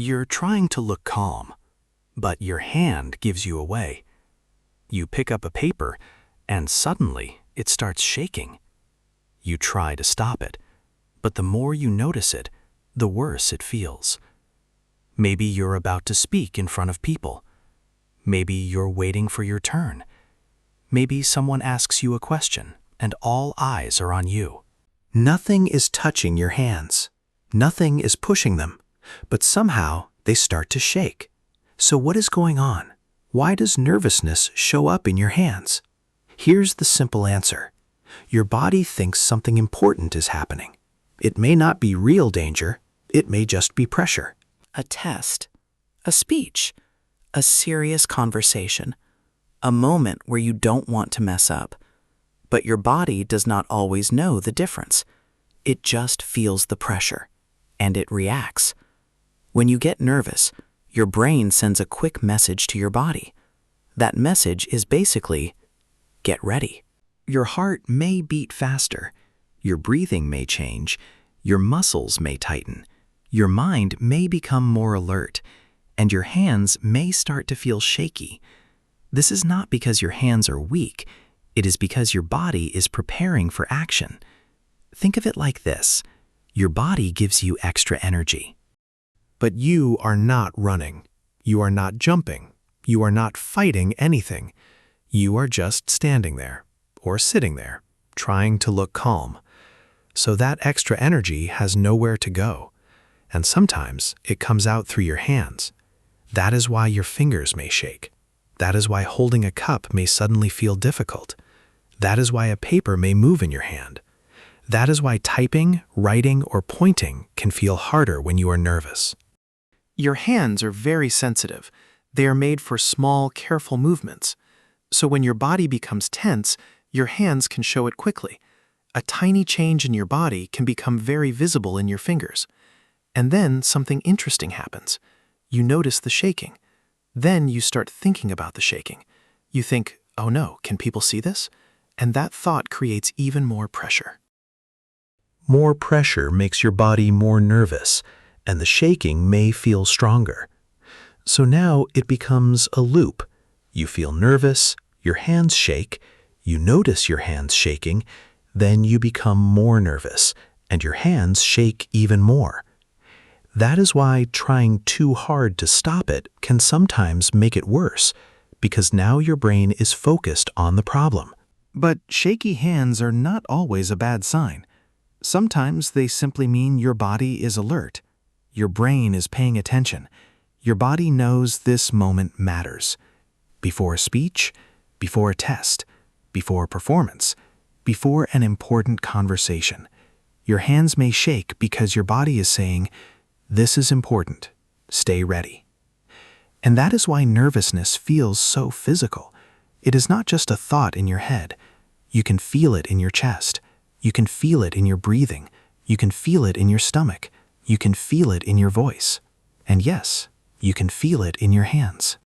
You're trying to look calm, but your hand gives you away. You pick up a paper, and suddenly it starts shaking. You try to stop it, but the more you notice it, the worse it feels. Maybe you're about to speak in front of people. Maybe you're waiting for your turn. Maybe someone asks you a question, and all eyes are on you. Nothing is touching your hands. Nothing is pushing them, but somehow they start to shake. So what is going on? Why does nervousness show up in your hands? Here's the simple answer. Your body thinks something important is happening. It may not be real danger. It may just be pressure. A test, a speech, a serious conversation, a moment where you don't want to mess up. But your body does not always know the difference. It just feels the pressure, and it reacts. When you get nervous, your brain sends a quick message to your body. That message is basically, get ready. Your heart may beat faster, your breathing may change, your muscles may tighten, your mind may become more alert, and your hands may start to feel shaky. This is not because your hands are weak, it is because your body is preparing for action. Think of it like this. Your body gives you extra energy. But you are not running. You are not jumping. You are not fighting anything. You are just standing there, or sitting there, trying to look calm. So that extra energy has nowhere to go. And sometimes it comes out through your hands. That is why your fingers may shake. That is why holding a cup may suddenly feel difficult. That is why a paper may move in your hand. That is why typing, writing, or pointing can feel harder when you are nervous. Your hands are very sensitive. They are made for small, careful movements. So when your body becomes tense, your hands can show it quickly. A tiny change in your body can become very visible in your fingers. And then something interesting happens. You notice the shaking. Then you start thinking about the shaking. You think, oh no, can people see this? And that thought creates even more pressure. More pressure makes your body more nervous, and the shaking may feel stronger. So now it becomes a loop. You feel nervous, your hands shake, you notice your hands shaking, then you become more nervous, and your hands shake even more. That is why trying too hard to stop it can sometimes make it worse, because now your brain is focused on the problem. But shaky hands are not always a bad sign. Sometimes they simply mean your body is alert. Your brain is paying attention. Your body knows this moment matters. Before a speech, before a test, before a performance, before an important conversation. Your hands may shake because your body is saying, this is important. Stay ready. And that is why nervousness feels so physical. It is not just a thought in your head. You can feel it in your chest. You can feel it in your breathing. You can feel it in your stomach. You can feel it in your voice. And yes, you can feel it in your hands.